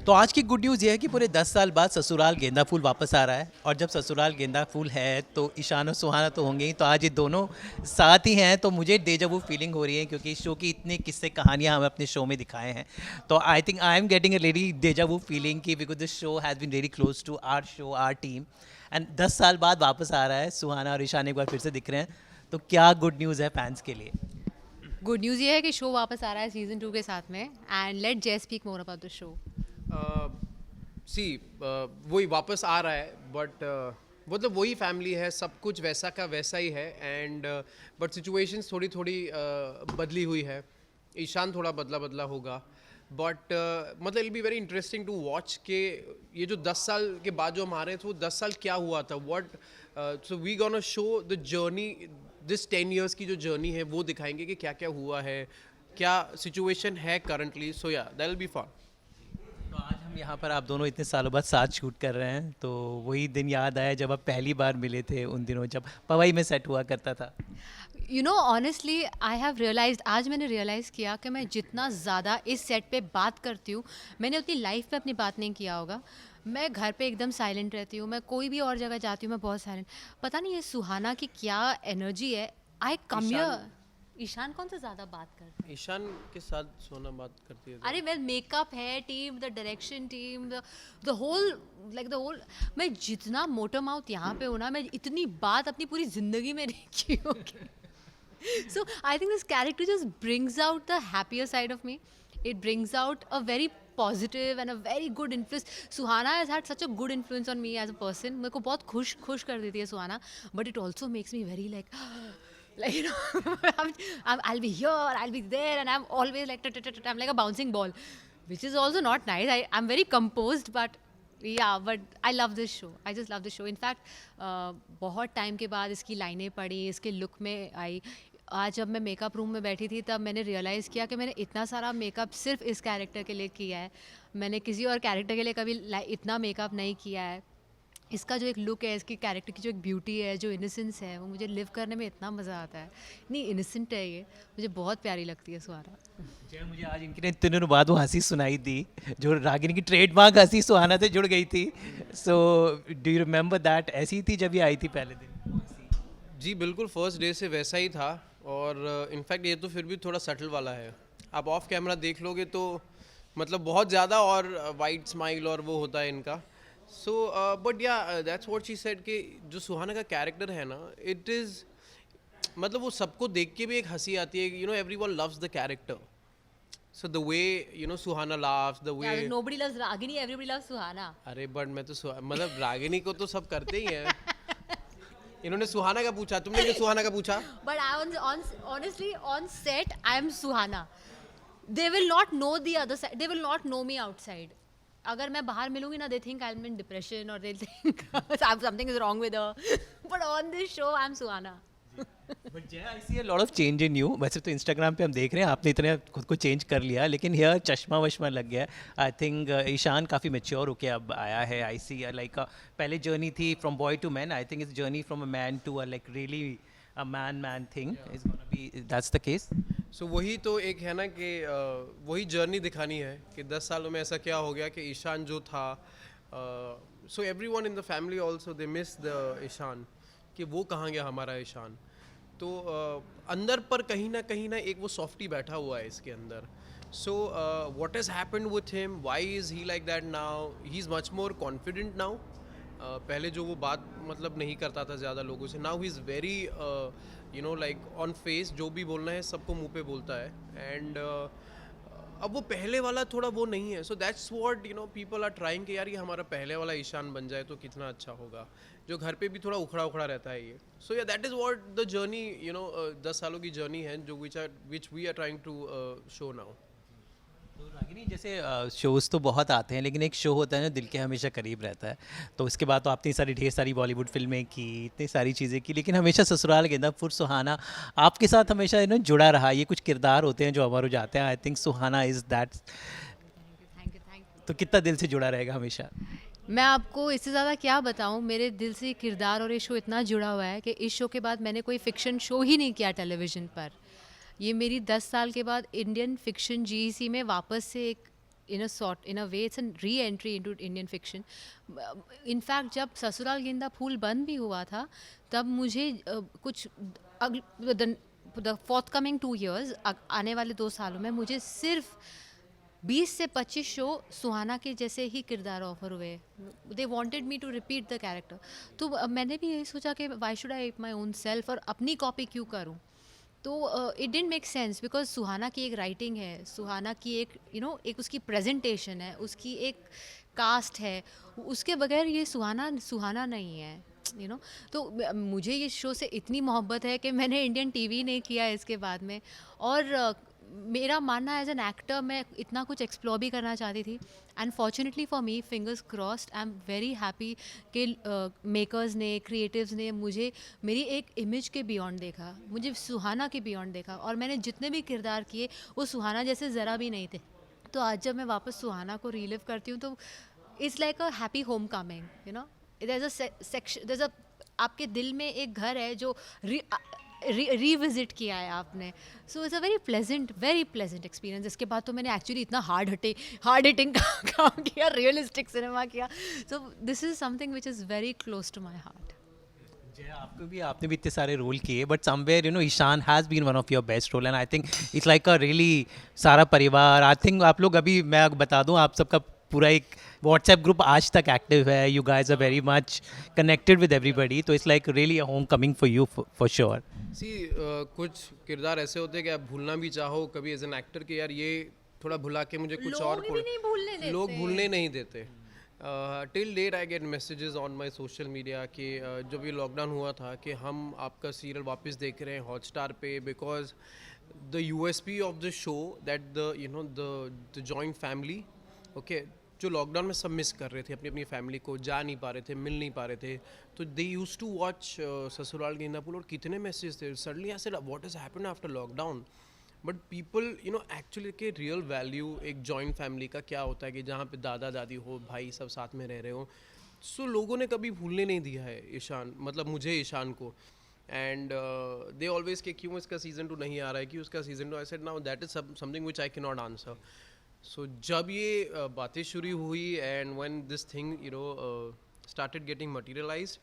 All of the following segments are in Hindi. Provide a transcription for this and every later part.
तो आज की गुड न्यूज़ ये है कि पूरे 10 साल बाद ससुराल गेंदा फूल वापस आ रहा है। और जब ससुराल गेंदा फूल है तो ईशान और सुहाना तो होंगे ही। तो आज ये दोनों साथ ही हैं, तो मुझे डेजा वू फीलिंग हो रही है, क्योंकि इस शो की इतने किस्से कहानियाँ हमें अपने शो में दिखाए हैं। तो I think I am getting a ready deja vu feeling की, because this show has been very close to our show, our team. And 10 साल बाद वापस आ रहा है, सुहाना और ईशान एक बार फिर से दिख रहे हैं। तो क्या गुड न्यूज़ है फैंस के लिए। गुड न्यूज़ ये है कि शो वापस आ रहा है सीजन 2 के साथ में and let Jai speak more about the show. See वही वापस आ रहा है बट मतलब वही फैमिली है, सब कुछ वैसा का वैसा ही है एंड बट सिचुएशंस थोड़ी थोड़ी बदली हुई है। ईशान थोड़ा बदला बदला होगा बट मतलब it be very interesting to watch के ये जो 10 साल के बाद जो हम आ रहे थे वो 10 साल क्या हुआ था, what so we gonna show the journey, this 10 years की जो जर्नी है वो दिखाएंगे कि क्या क्या हुआ है, क्या सिचुएशन है currently. So yeah that will be fun. तो आज हम यहाँ पर आप दोनों इतने सालों बाद साथ शूट कर रहे हैं, तो वही दिन याद आया जब आप पहली बार मिले थे, उन दिनों जब पवई में सेट हुआ करता था। You know honestly I have realized, आज मैंने रियलाइज़ किया कि मैं जितना ज़्यादा इस सेट पे बात करती हूँ, मैंने उतनी लाइफ में अपनी बात नहीं किया होगा। मैं घर पे एकदम साइलेंट रहती हूँ, मैं कोई भी और जगह जाती हूँ मैं बहुत साइलेंट। पता नहीं ये सुहाना की क्या एनर्जी है। आई कम हियर। ईशान कौन सा ज़्यादा बात करता है? ईशान के साथ सोना बात करती है अरे वेल मेकअप है team, the direction team, the whole like the whole. मैं जितना मोटर माउथ यहाँ पे हूँ ना, मैं इतनी बात अपनी पूरी जिंदगी में नहीं की होगी। So I think this character just brings out the happier side of me. It brings out a very positive and a very good influence. Suhana has had such a good influence on me as a person. मेरे को बहुत खुश कर देती है सुहाना, but it also makes me very like you know I'll be here, I'll be there, and I'm always like I'm like a bouncing ball, which is also not nice. I'm very composed, but yeah, but I love this show. I just love this show. In fact, बहुत टाइम के बाद इसकी लाइनें पढ़ी, इसके लुक में आई। आज जब मैं मेकअप रूम में बैठी थी तब मैंने रियलाइज़ किया कि मैंने इतना सारा मेकअप सिर्फ इस कैरेक्टर के लिए किया है। मैंने किसी और कैरेक्टर के लिए कभी इतना मेकअप नहीं किया है। इसका जो एक लुक है, इसकी कैरेक्टर की जो एक ब्यूटी है, जो इनोसेंस है, वो मुझे लिव करने में इतना मज़ा आता है। इतनी इनोसेंट है ये, मुझे बहुत प्यारी लगती है सुहाना। जय, मुझे आज इनके ने इतने दिनों बाद वो हंसी सुनाई दी, जो रागिनी की ट्रेडमार्क हंसी सुहाना से जुड़ गई थी। So do you remember that? ऐसी थी जब ये आई थी पहले दिन। जी बिल्कुल, फर्स्ट डे से वैसा ही था और इनफैक्ट ये तो फिर भी थोड़ा सटल वाला है। आप ऑफ कैमरा देख लोगे तो मतलब बहुत ज़्यादा और वाइट स्माइल और वो होता है इनका। सो बट या दैट्स व्हाट शी सेड कि जो सुहाना का कैरेक्टर है ना, इट इज़ मतलब वो सबको देख के भी एक हंसी आती है। You know everyone loves the character, so the way you know Suhana laughs the way. Yeah, nobody loves Ragini, everybody loves Suhana. अरे बट मैं तो मतलब रागिनी को तो सब करते ही हैं। इन्होंने सुहाना का पूछा, तुमने क्यों सुहाना का पूछा? But honestly, on set, I am Suhana. They will not know the other side. They will not know me outside. अगर मैं बाहर मिलूंगी ना, they think I'm in depression or they think something is wrong with her. But on this show, I'm Suhana. But Jai, I see a lot of change in you. वैसे तो इंस्टाग्राम पे हम देख रहे हैं आपने इतने खुद को चेंज कर लिया, लेकिन हियर चश्मा वश्मा लग गया है। आई थिंक ईशान काफ़ी मेच्योर होके अब आया है। आई सी लाइक पहले जर्नी थी from boy to man, I think it's journey from a man to a like really a man thing is gonna be, that's the case. So वही तो एक है ना कि वही जर्नी दिखानी है कि 10 सालों में ऐसा क्या हो गया कि ईशान जो था, so everyone in the family also they miss the Ishaan, कि वो कहाँ गया हमारा ईशान। तो अंदर पर कहीं ना एक वो सॉफ्टी बैठा हुआ है इसके अंदर। So what has happened with him, why is he like that now, he is much more confident now. पहले जो वो बात मतलब नहीं करता था ज़्यादा लोगों से, now he is very you know like on face, जो भी बोलना है सबको मुंह पे बोलता है। एंड अब वो पहले वाला थोड़ा वो नहीं है। So that's what you know people are trying कि यार ये हमारा पहले वाला ईशान बन जाए तो कितना अच्छा होगा, जो घर पे भी थोड़ा उखड़ा उखड़ा रहता है ये। So yeah that is what the journey you know 10 सालों की जर्नी है जो which we are trying to show now. तो रागिनी, जैसे शोज़ तो बहुत आते हैं, लेकिन एक शो होता है ना दिल के हमेशा करीब रहता है। तो उसके बाद तो आपने ढेर सारी बॉलीवुड फिल्में की, इतनी सारी चीज़ें की, लेकिन हमेशा ससुराल गेंदा फूल सुहाना आपके साथ हमेशा ना जुड़ा रहा। ये कुछ किरदार होते हैं जो अमर हो जाते हैं। I think Suhana is that. Thank you, thank you. तो कितना दिल से जुड़ा रहेगा हमेशा। मैं आपको इससे ज़्यादा क्या बताऊं, मेरे दिल से किरदार और ये शो इतना जुड़ा हुआ है कि इस शो के बाद मैंने कोई फ़िक्शन शो ही नहीं किया टेलीविज़न पर। ये मेरी 10 साल के बाद इंडियन फ़िक्शन जीईसी में वापस से एक in a way it's a re-entry into Indian fiction. In fact जब ससुराल गेंदा फूल बंद भी हुआ था तब मुझे कुछ the forthcoming 2 years आने वाले 2 सालों में मुझे सिर्फ 20 से 25 शो सुहाना के जैसे ही किरदार ऑफर हुए. They wanted me to repeat the character. तो मैंने भी यही सोचा कि why should I my own self, और अपनी कॉपी क्यों करूं. तो it didn't make sense because Suhana की एक राइटिंग है, सुहाना की एक एक उसकी प्रेजेंटेशन है, उसकी एक कास्ट है. उसके बगैर ये सुहाना नहीं है. तो मुझे ये शो से इतनी मोहब्बत है कि मैंने इंडियन टीवी नहीं किया इसके बाद में. और मेरा मानना एज एन एक्टर मैं इतना कुछ एक्सप्लोर भी करना चाहती थी. And fortunately for me, fingers crossed, I am very happy कि मेकर्स ने, क्रिएटिव्स ने मुझे मेरी एक इमेज के बियॉन्ड देखा, मुझे सुहाना के बियॉन्ड देखा. और मैंने जितने भी किरदार किए वो सुहाना जैसे ज़रा भी नहीं थे. तो आज जब मैं वापस सुहाना को रिलिव करती हूँ तो it's like a happy homecoming. There is a section, there is a, आपके दिल में एक घर है जो रिविजिट किया है आपने. So it's a very pleasant experience. इसके बाद तो मैंने एक्चुअली इतना हार्ड हिटिंग काम किया, रियलिस्टिक सिनेमा किया. So this is something which is very close to my heart. Jay, आपने भी इतने सारे रोल किए, but somewhere Ishaan has been one of your best role, and I think it's like a really सारा परिवार. आई थिंक आप लोग अभी, मैं बता दूं, आप सबका पूरा एक व्हाट्सएप ग्रुप आज तक एक्टिव है. You guys are very much connected with everybody, तो it's like really a homecoming for you for sure. कुछ किरदार ऐसे होते हैं कि आप भूलना भी चाहो कभी एज एन एक्टर कि यार ये थोड़ा भुला के मुझे कुछ और लोग भूलने नहीं देते. Till date I get messages on my social media कि जब ये लॉकडाउन हुआ था कि हम आपका सीरियल वापस देख रहे हैं हॉटस्टार पे, because the USP of the show that the joint family, okay, जो लॉकडाउन में सब मिस कर रहे थे अपनी अपनी फैमिली को, जा नहीं पा रहे थे, मिल नहीं पा रहे थे. तो दे यूज टू वॉच ससुराल गेंदा फूल, और कितने मैसेज थे. Suddenly I said what has happened after lockdown. But people actually के रियल वैल्यू एक जॉइंट फैमिली का क्या होता है कि जहाँ पे दादा दादी हो, भाई सब साथ में रह रहे हो. सो लोगों ने कभी भूलने नहीं दिया है ईशान, मतलब मुझे ईशान को. एंड दे ऑलवेज के क्यों इसका सीज़न 2 नहीं आ रहा है, क्यों इसका season 2. I said now that is something which I can not answer. So जब ये बातें शुरू हुई and when this thing started getting materialized,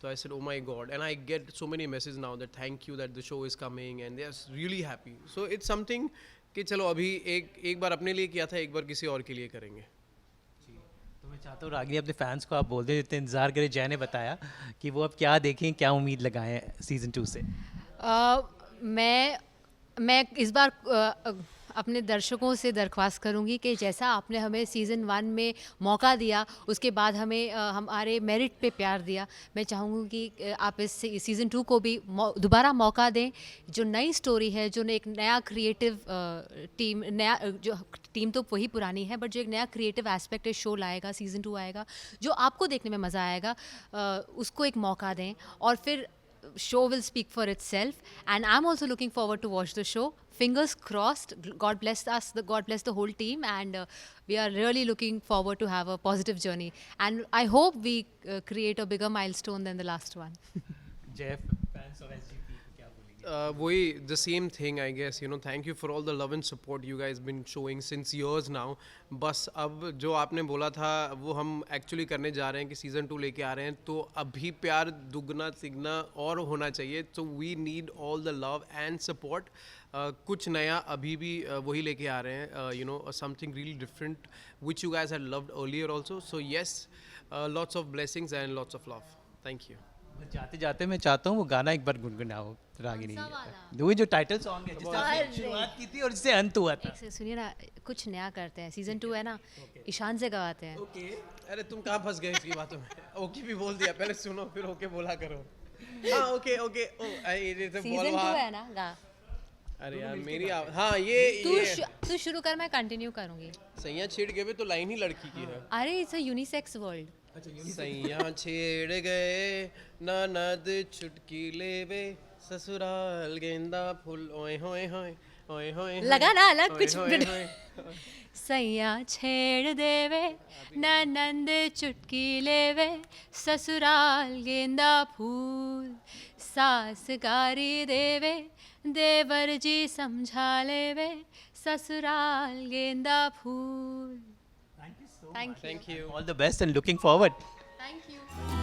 so I said, oh my god, and I get so many messages now that thank you that the show is coming, and they are really happy. So it's something कि चलो अभी एक बार अपने लिए किया था, एक बार किसी और के लिए करेंगे. तो मैं चाहता हूँ रागिनी अपने फैंस को आप बोल दें, जितने इंतज़ार करें. जय ने बताया कि वो अब क्या देखें, क्या उम्मीद लगाएं सीज़न 2 से. मैं इस बार अपने दर्शकों से दरख्वास्त करूंगी कि जैसा आपने हमें सीज़न 1 में मौका दिया, उसके बाद हमें हमारे मेरिट पे प्यार दिया, मैं चाहूँगी कि आप इस सीज़न 2 को भी दोबारा मौका दें. जो नई स्टोरी है, जो एक नया क्रिएटिव टीम, जो टीम तो वही पुरानी है, बट जो एक नया क्रिएटिव एस्पेक्ट है शो लाएगा, सीज़न 2 आएगा, जो आपको देखने में मज़ा आएगा, उसको एक मौका दें. और फिर show will speak for itself, and I'm also looking forward to watch the show. Fingers crossed. God bless us, God bless the whole team, and we are really looking forward to have a positive journey, and I hope we create a bigger milestone than the last one. Jeff, fans of SGP क्या बोलेंगे? वही the same thing I guess, thank you for all the love and support you guys been showing since years now. बस अब जो आपने बोला था वो हम एक्चुअली करने जा रहे हैं कि सीज़न 2 लेके आ रहे हैं, तो अभी प्यार दुगना तिगना और होना चाहिए. So we need all the love and support. कुछ नया अभी भी वही लेके आ रहे हैं, something really different which you guys had loved earlier also. So yes, lots of blessings and lots of love. Thank you. जाते जाते मैं चाहता हूँ वो गाना एक बार गुनगुनाओ रागिनी. वही जो टाइटल सॉन्ग है जिससे आपने शुरुआत की थी और जिससे अंत हुआ था. सुनिए ना, कुछ नया करते हैं. सीज़न 2 है ना, ईशान से गवाते हैं. ओके, अरे तुम कहाँ फंस गए इसकी बातों में. ओके भी बोल दिया, पहले सुनो फिर ओके बोला करो. हाँ ओके ओके. सीज़न 2 है ना, गा. अरे यार मेरी हाँ ये तू शुरू कर, मैं कंटिन्यू करूँगी. सैया छेड़ गए तो लाइन ही लड़की की है. अरे इट्स अ यूनिसेक्स वर्ल्ड. सैया छेड़ गए ननद चुटकी लेवे, ससुराल गेंदा फूल, ओए होए होए ओए होए लगा ना अलग कुछ. सैया छेड़ देवे ननद चुटकी लेवे, ससुराल गेंदा फूल, सास गारी देवे, देवर जी समझा लेवे, ससुराल गेंदा फूल. Thank you so Thank you. Thank you. All the best and looking forward. Thank you.